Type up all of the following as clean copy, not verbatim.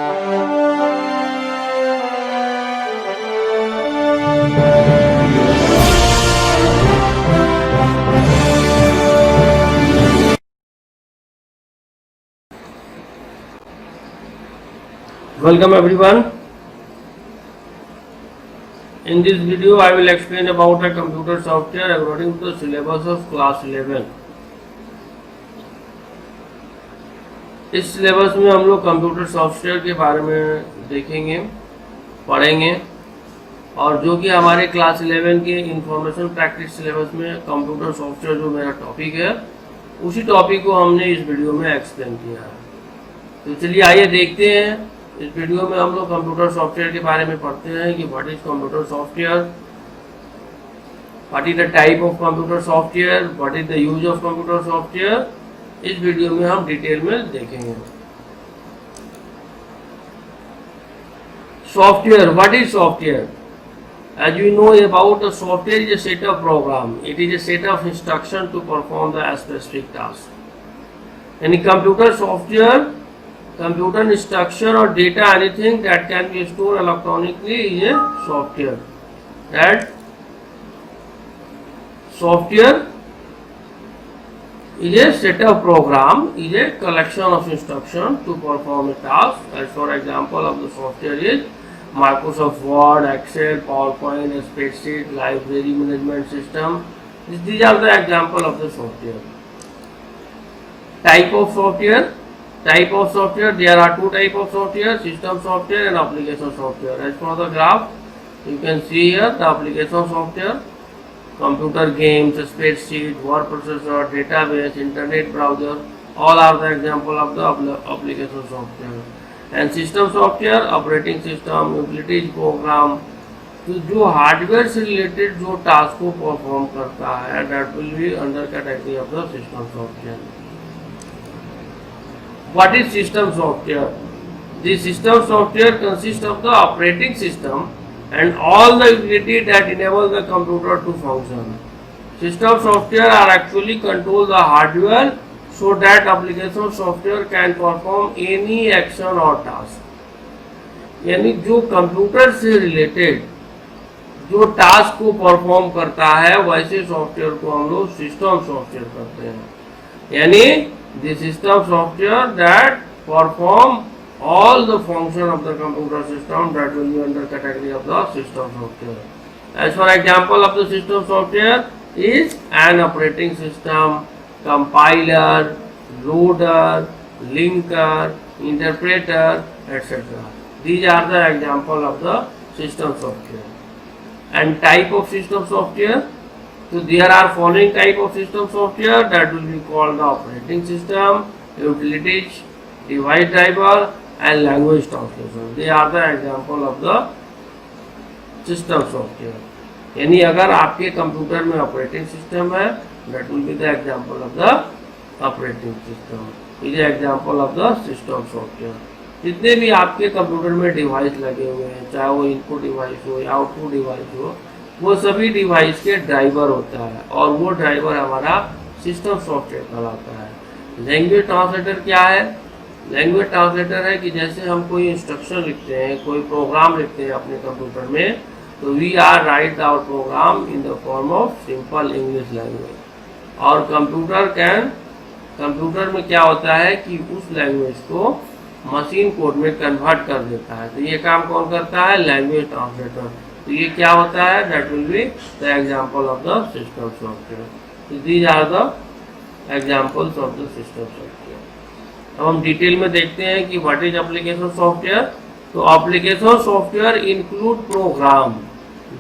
Welcome everyone. In this video I will explain about a computer software according to the syllabus of class 11. इस syllabus में हम लोग computer software के बारे में देखेंगे, पढ़ेंगे, और जो कि हमारे क्लास 11 के इंफॉर्मेशन प्रैक्टिस सिलेबस में कंप्यूटर सॉफ्टवेयर जो मेरा टॉपिक है उसी टॉपिक को हमने इस वीडियो में एक्सप्लेन किया है। तो चलिए आइए देखते हैं। इस वीडियो में हम लोग कंप्यूटर सॉफ्टवेयर के बारे में पढ़ते हैं कि what is computer software, what is the type of computer software, what is the use of computer software. इस वीडियो में हम डिटेल में देखेंगे। Software, what is software? As you know about a software is a set of program. It is a set of instruction to perform the specific task. Any computer software, computer instruction or data, anything that can be stored electronically is a software. That software is a set of program, is a collection of instruction to perform a task. As for example of the software is Microsoft Word, Excel, PowerPoint, spreadsheet, library management system. These are the example of the software. Type of software. Type of software, there are two type of software, system software and application software. As for the graph, you can see here the application software, computer games, spreadsheet, word processor, database, internet browser, all are the example of the application software. And system software, operating system, utilities program, तो जो hardware से related जो task को perform करता है that will be under category of the system software. What is system software? The system software consists of the operating system and all the utility that enable the computer to function. System software are actually control the hardware so that application software can perform any action or task. यानी जो computer से related जो task को perform करता है वैसे software को हम लोग सिस्टम सॉफ्टवेयर करते हैं. यानी the system software that perform all the function of the computer system that will be under category of the system software. As for example of the system software is an operating system, compiler, loader, linker, interpreter, etc. These are the example of the system software. And type of system software, so there are following type of system software that will be called the operating system, utilities, device driver and language translation. They are the example of the system software. यानी अगर आपके computer में operating system है that will be the example of the operating system. is the example of the system software. जितने भी आपके computer में device लगे हुए हैं, चाहे वो इनपुट डिवाइस हो या आउटपुट डिवाइस हो, वो सभी डिवाइस के ड्राइवर होता है और वो ड्राइवर हमारा सिस्टम सॉफ्टवेयर कहलाता है. लैंग्वेज ट्रांसलेटर क्या है? लैंग्वेज ट्रांसलेटर है कि जैसे हम कोई इंस्ट्रक्शन लिखते हैं, कोई प्रोग्राम लिखते हैं अपने कंप्यूटर में, तो we are write our program in the form of simple English language. और कंप्यूटर में क्या होता है कि उस लैंग्वेज को मशीन कोड में कन्वर्ट कर देता है. तो ये काम कौन करता है? Language translator. तो ये क्या होता है? That will be the example of the system software. तो these are the examples of the system software. अब हम डिटेल में देखते हैं कि व्हाट इज एप्लीकेशन सॉफ्टवेयर. तो application software include program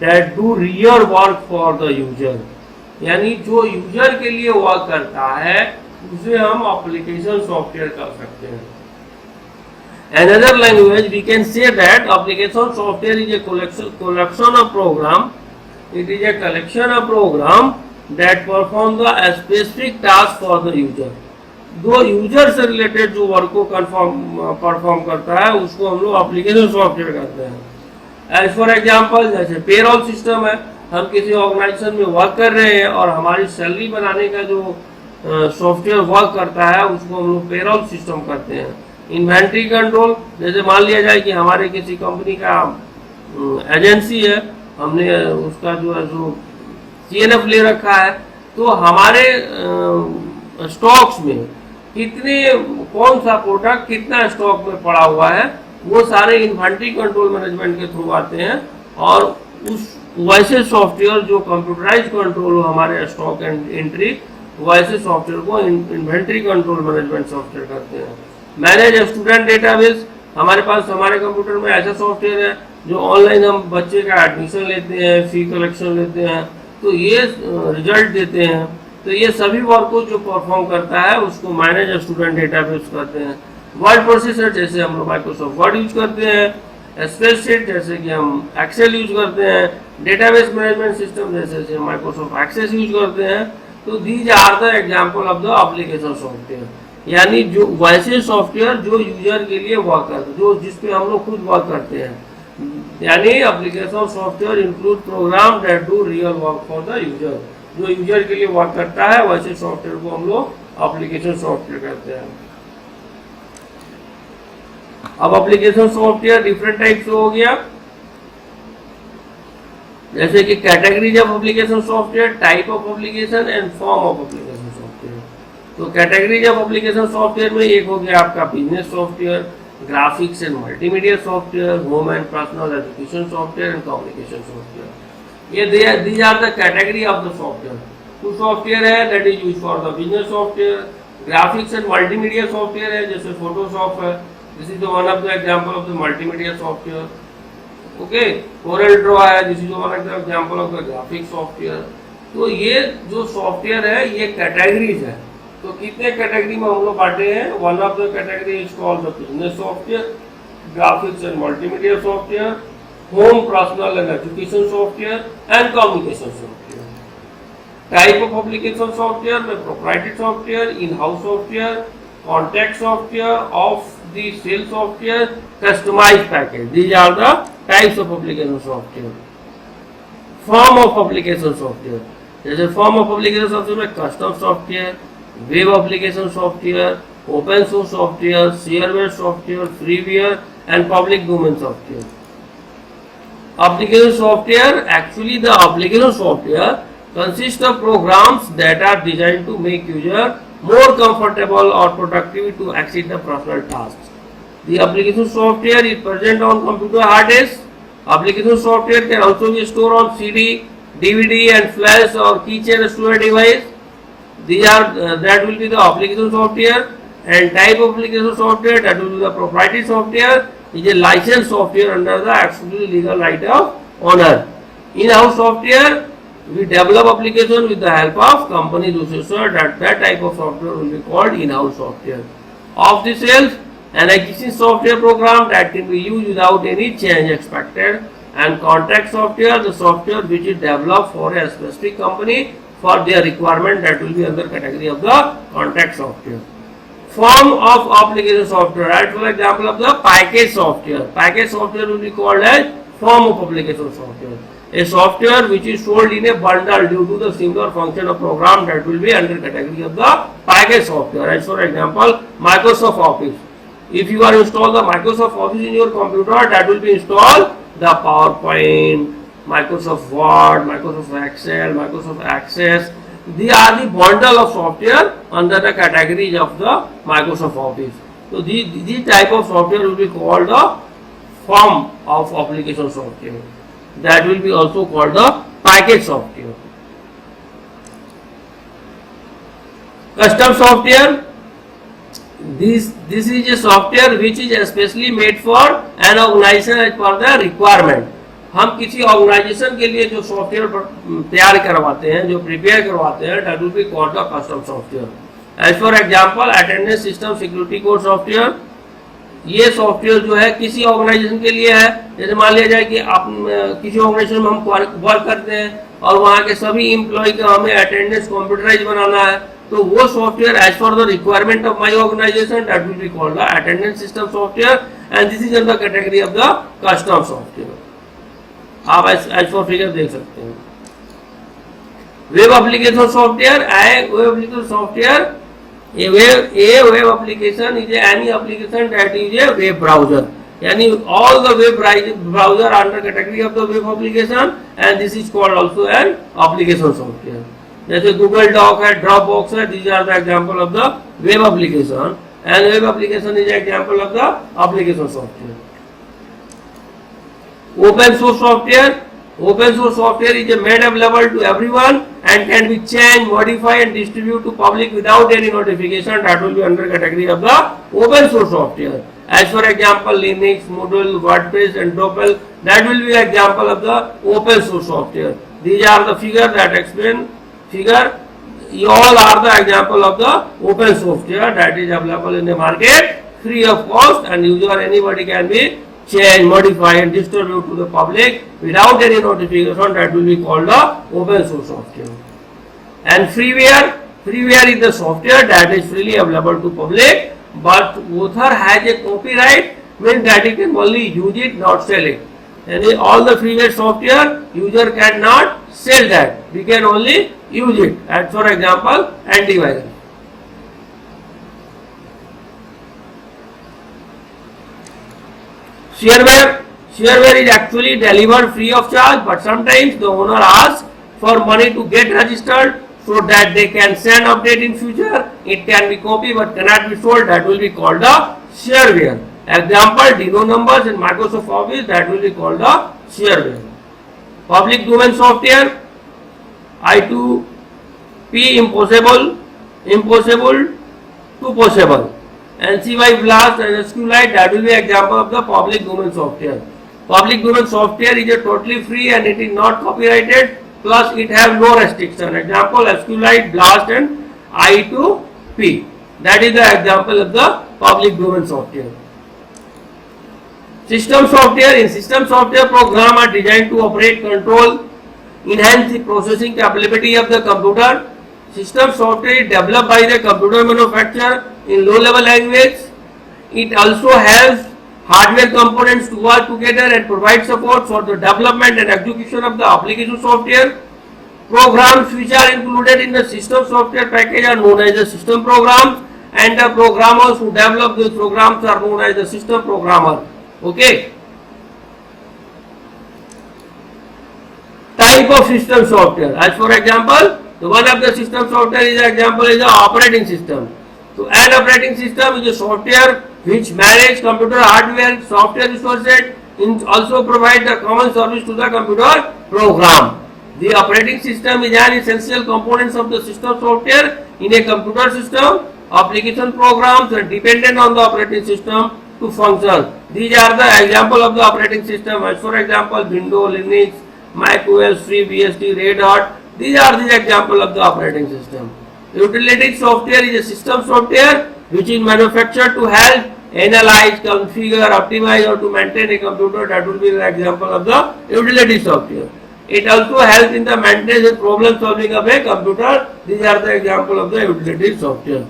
that do real work for the user. यानी जो यूजर के लिए वर्क करता है उसे हम एप्लीकेशन सॉफ्टवेयर कर सकते हैं. Another language we can say that application software is a collection of program. It is a collection of program that perform the specific task for the user. जो यूजर से related जो work को perform करता है उसको हम लोग application software करते हैं. एज फॉर एग्जांपल जैसे पेरोल सिस्टम है, हम किसी ऑर्गेनाइजेशन में वर्क कर रहे हैं और हमारी सैलरी बनाने का जो सॉफ्टवेयर वर्क करता है उसको हम लोग पेरोल सिस्टम करते हैं. इन्वेंट्री कंट्रोल, जैसे मान लिया जाए कि हमारे किसी कंपनी का एजेंसी है, हमने उसका जो है जो CNF ले रखा है, तो हमारे स्टॉक्स में कितने कौन सा प्रोडक्ट कितना स्टॉक में पड़ा हुआ है, वो सारे इन्वेंट्री कंट्रोल मैनेजमेंट के थ्रू आते हैं। और उस वैसे सॉफ्टवेयर जो कंप्यूटराइज कंट्रोल हो हमारे स्टॉक एंड एंट्री, वैसे सॉफ्टवेयर को इन्वेंट्री कंट्रोल मैनेजमेंट सॉफ्टवेयर करते हैं। मैनेज स्टूडेंट डेटाबेस, हमारे पास हमारे कंप्यूटर में ऐसा सॉफ्टवेयर है जो ऑनलाइन हम बच्चे का एडमिशन लेते हैं, फी कलेक्शन लेते हैं, तो ये रिजल्ट देते हैं। तो ये सभी वर्क को जो परफॉर्म करता है उसको मैनेज स्टूडेंट डेटाबेस करते हैं। वर्ड प्रोसेसर, जैसे हम लोग माइक्रोसॉफ्ट वर्ड यूज करते हैं, स्प्रेडशीट जैसे कि हम एक्सेल यूज करते हैं, डेटाबेस मैनेजमेंट सिस्टम जैसे माइक्रोसॉफ्ट एक्सेस यूज करते हैं। तो these are the example of the application software, यानी जो वैसे सॉफ्टवेयर जो यूजर के लिए वर्क करते हैं, जो जिसपे हम लोग खुद वर्क करते हैं। यानी application software include program that do real work for the user, जो यूजर के लिए वर्क करता है वैसे सॉफ्टवेयर को हम लोग एप्लीकेशन सॉफ्टवेयर कहते हैं। अब एप्लीकेशन सॉफ्टवेयर डिफरेंट टाइप से हो गया, जैसे कि categories of application software, type of application and form of application software. तो कैटेगरीज ऑफ एप्लीकेशन सॉफ्टवेयर में एक हो गया आपका business software, graphics and multimedia software, home and personal education software and communication software. ये these are the category of the software. कुछ software है that is used for the business software, graphics and multimedia software है जैसे Photoshop है, this is the one of the example of the multimedia software. Okay, Corel Draw है, this is one of the example of the graphic software. तो ये जो software है ये categories है। तो कितने कैटेगरी में हम लोग बांटे हैं? One of the category is called the business software, graphics and multimedia software, home, personal and education software and communication software. Type of application software में proprietary software, in-house software, contact software, off the shelf software, customized package. These are the types of application software. Form of application software, जैसे form of application software में custom software, web application software, open source software, shareware software, freeware and public domain software. Application software, actually the application software consists of programs that are designed to make user more comfortable or productive to execute the personal tasks. The application software is present on computer hard disk. Application software can also be stored on CD, DVD and flash or keychain storage device. These are that will be the application software. And type of application software, that will be the proprietary software, is a licensed software under the exclusive legal right of owner. In-house software, we develop application with the help of company researcher, that type of software will be called in-house software. Off the shelf, an existing software program that can be used without any change expected. And contract software, the software which is developed for a specific company for their requirement, that will be under category of the contract software. Form of application software, right? For example of the package software. Package software will be called as form of application software. A software which is sold in a bundle due to the similar function of program, that will be under category of the package software. As for example, Microsoft Office. If you are install the Microsoft Office in your computer, that will be installed the PowerPoint, Microsoft Word, Microsoft Excel, Microsoft Access. These are the bundle of software under the categories of the Microsoft Office. So these type of software will be called the form of application software. That will be also called the package software. Custom software. This is a software which is especially made for an organization as per the requirement. हम किसी organisation के लिए जो software तैयार करवाते हैं, जो prepare करवाते हैं, that will be called the custom software. As for example, attendance system security code software. ये सॉफ्टवेयर जो है किसी ऑर्गेनाइजेशन के लिए है। जैसे मान लिया जाए कि आप किसी ऑर्गेनाइजेशन में हम वर्क करते हैं और वहाँ के सभी एम्प्लॉय का हमें अटेंडेंस कंप्यूटराइज बनाना है, तो वो software as for the requirement of my organization, that will be called the attendance system software and this is in the category of the custom software. आप एज फॉर फिगर देख सकते हैं। Web application software, web application software A web application is any application that is a web browser. Yani all the web browser are under category of the web application, and this is called also an application software. जैसे Google Doc है, Dropbox है, these are the example of the web application, and web application is example of the application software. Open source software. Open source software is made available to everyone and can be changed, modified and distributed to public without any notification. That will be under category of the open source software. As for example, Linux, Moodle, WordPress and Drupal, that will be example of the open source software. These are the figures that explain all are the example of the open software that is available in the market free of cost, and user anybody can be change, modify and distribute to the public without any notification. That will be called the open source software. And freeware is the software that is freely available to public, but author has a copyright, means that he can only use it, not sell it. And all the freeware software user cannot sell that, we can only use it. As for example, antivirus. Shareware is actually delivered free of charge, but sometimes the owner asks for money to get registered so that they can send update in future. It can be copied but cannot be sold. That will be called the shareware. Example, Dino numbers in Microsoft Office, that will be called the shareware. Public domain software, I2P impossible to possible. NCY Blast and SQLite, that will be example of the public domain software. Public domain software is a totally free and it is not copyrighted, plus it have no restriction. Example, SQLite, Blast and I2P. That is the example of the public domain software. System software. In system software, programs are designed to operate, control, enhance the processing capability of the computer. System software is developed by the computer manufacturer in low-level language. It also has hardware components to work together and provide support for the development and execution of the application software. Programs which are included in the system software package are known as the system programs, and the programmers who develop these programs are known as the system programmer. Okay. Type of system software. As for example, the one of the system software is example is the operating system. So an operating system is a software which manage computer hardware, software resources, and also provide the common service to the computer program. The operating system is an essential component of the system software in a computer system. Application programs are dependent on the operating system to function. These are the example of the operating system. As for example, Windows, Linux, Mac OS, FreeBSD, Red Hat. These are the example of the operating system. Utility software is a system software which is manufactured to help analyze, configure, optimize or to maintain a computer. That will be the example of the utility software. It also helps in the maintenance and problem solving of a computer. These are the example of the utility software.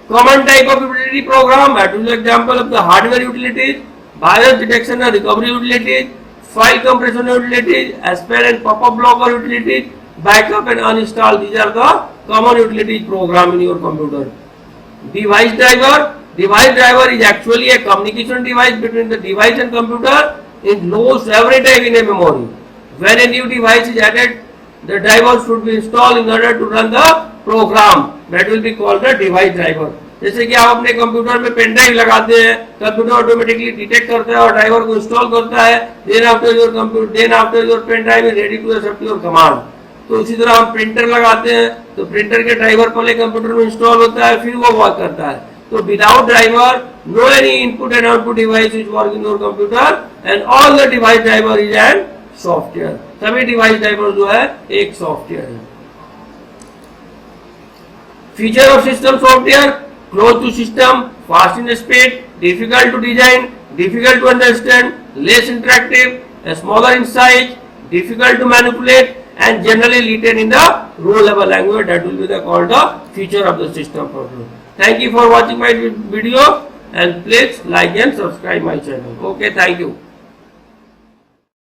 Common type of utility program, that is the example of the hardware utilities, BIOS detection and recovery utilities, file compression utilities, spell and pop-up blocker utilities, backup and uninstall. These are the common utilities program in your computer. Device driver. Device driver is actually a communication device between the device and computer. It loads every time in a memory. When a new device is added, the driver should be installed in order to run the program. That will be called the device driver. जैसे कि आप अपने computer में pen drive लगाते हैं, computer automatically detect करता है और ड्राइवर को इंस्टॉल करता है. Then after your pen drive is ready to accept your command. तो इसी तरह हम प्रिंटर लगाते हैं, तो प्रिंटर के ड्राइवर पहले कंप्यूटर में इंस्टॉल होता है, फिर वो वर्क करता है. तो without driver no any input and output device is work in your computer, and all the device driver is an software. सभी डिवाइस ड्राइवर जो है एक सॉफ्टवेयर है. Feature of system software: close to system, fast in speed, difficult to design, difficult to understand, less interactive, smaller in size, difficult to manipulate, and generally written in the low level language. That will be called the feature of the system software. Thank you for watching my video, and please like and subscribe my channel. Okay, thank you.